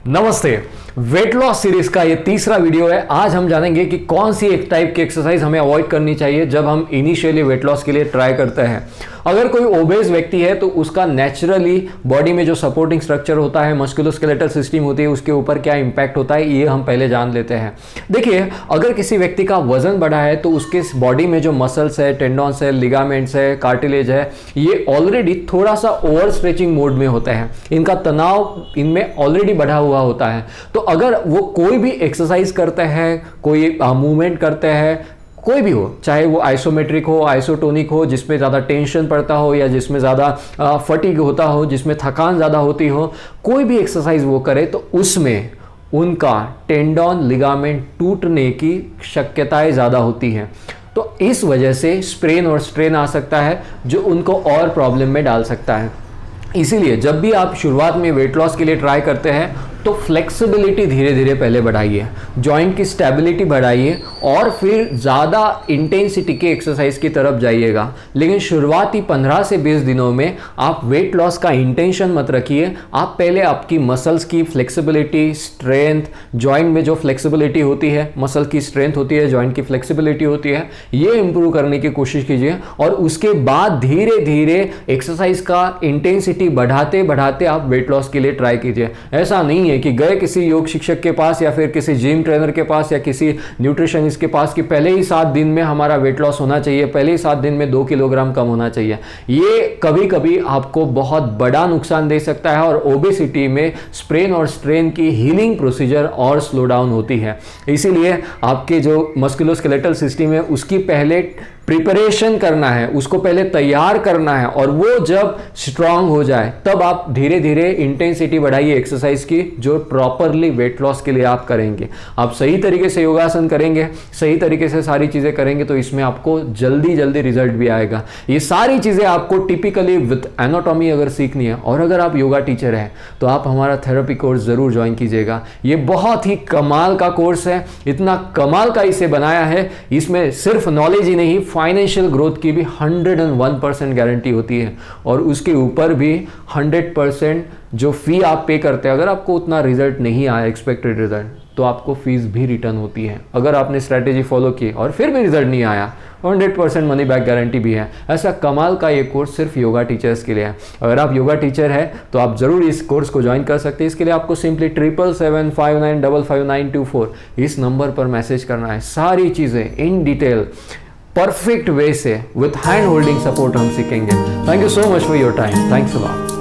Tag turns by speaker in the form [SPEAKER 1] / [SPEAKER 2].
[SPEAKER 1] नमस्ते। Weight loss series का ये तीसरा वीडियो है। आज हम जानेंगे कि कौन सी एक टाइप की एक्सरसाइज हमें अवॉइड करनी चाहिए जब हम इनिशियली वेट लॉस के लिए ट्राई करते हैं। अगर कोई ओबेस व्यक्ति है तो उसका नेचुरली बॉडी में जो सपोर्टिंग स्ट्रक्चर होता है, मस्कुलोस्केलेटल सिस्टम होती है, उसके ऊपर क्या इंपैक्ट होता है ये हम पहले जान लेते हैं। देखिए, अगर किसी व्यक्ति का वजन बढ़ा है तो उसके बॉडी में जो मसल्स है, टेंडॉन्स है, लिगामेंट्स है, कार्टिलेज है, ये ऑलरेडी थोड़ा सा ओवर स्ट्रेचिंग मोड में होते हैं। इनका तनाव इनमें ऑलरेडी बढ़ा हुआ होता है। तो अगर वो कोई भी एक्सरसाइज करते हैं, कोई मूवमेंट करते हैं, कोई भी हो, चाहे वो आइसोमेट्रिक हो, आइसोटोनिक हो, जिसमें ज़्यादा टेंशन पड़ता हो या जिसमें ज़्यादा फटीग होता हो, जिसमें थकान ज़्यादा होती हो, कोई भी एक्सरसाइज वो करे तो उसमें उनका टेंडॉन, लिगामेंट टूटने की शक्यताएं ज़्यादा होती हैं। तो इस वजह से स्प्रेन और स्ट्रेन आ सकता है जो उनको और प्रॉब्लम में डाल सकता है। इसीलिए जब भी आप शुरुआत में वेट लॉस के लिए ट्राई करते हैं तो फ्लेक्सिबिलिटी धीरे धीरे पहले बढ़ाइए, जॉइंट की स्टेबिलिटी बढ़ाइए और फिर ज़्यादा इंटेंसिटी के एक्सरसाइज की तरफ जाइएगा। लेकिन शुरुआती 15 से 20 दिनों में आप वेट लॉस का इंटेंशन मत रखिए। आप पहले आपकी मसल्स की फ्लेक्सिबिलिटी, स्ट्रेंथ, जॉइंट में जो फ्लेक्सिबिलिटी होती है, मसल की स्ट्रेंथ होती है, जॉइंट की फ्लेक्सिबिलिटी होती है, ये इंप्रूव करने की कोशिश कीजिए और उसके बाद धीरे धीरे एक्सरसाइज का इंटेंसिटी बढ़ाते बढ़ाते आप वेट लॉस के लिए ट्राई कीजिए। ऐसा नहीं है कि गए किसी योग शिक्षक के पास या फिर किसी जिम ट्रेनर के पास या किसी न्यूट्रिशनिस्ट के पास कि पहले ही 7 दिन में हमारा वेट लॉस होना चाहिए, पहले ही 7 दिन में 2 किलोग्राम कम होना चाहिए। ये कभी कभी आपको बहुत बड़ा नुकसान दे सकता है और ओबेसिटी में स्प्रेन और स्ट्रेन की हीलिंग प्रोसीजर और स्लो डाउन होती है। इसीलिए आपके जो मस्कुलोस्केलेटल सिस्टम है उसकी पहले प्रिपरेशन करना है, उसको पहले तैयार करना है और वो जब स्ट्रांग हो जाए तब आप धीरे धीरे इंटेंसिटी बढ़ाइए एक्सरसाइज की, जो प्रॉपरली वेट लॉस के लिए आप करेंगे। आप सही तरीके से योगासन करेंगे, सही तरीके से सारी चीजें करेंगे तो इसमें आपको जल्दी जल्दी रिजल्ट भी आएगा। ये सारी चीजें आपको टिपिकली विथ एनाटॉमी अगर सीखनी है और अगर आप योगा टीचर हैं तो आप हमारा थेरेपी कोर्स जरूर ज्वाइन कीजिएगा। ये बहुत ही कमाल का कोर्स है, इतना कमाल का इसे बनाया है। इसमें सिर्फ नॉलेज ही नहीं, फाइनेंशियल ग्रोथ की भी 101% गारंटी होती है और उसके ऊपर भी 100% जो फी आप पे करते हैं, अगर आपको उतना रिजल्ट नहीं आया, एक्सपेक्टेड रिजल्ट, तो आपको फीस भी रिटर्न होती है। अगर आपने स्ट्रैटेजी फॉलो की और फिर भी रिजल्ट नहीं आया, 100% मनी बैक गारंटी भी है। ऐसा कमाल का ये कोर्स सिर्फ योगा टीचर्स के लिए है। अगर आप योगा टीचर हैं तो आप जरूर इस कोर्स को ज्वाइन कर सकते हैं। इसके लिए आपको सिंपली 7775955924 इस नंबर पर मैसेज करना है। सारी चीज़ें इन डिटेल परफेक्ट वे से विथ हैंड होल्डिंग सपोर्ट हम सीखेंगे। Thank you so much for your time. Thanks a lot.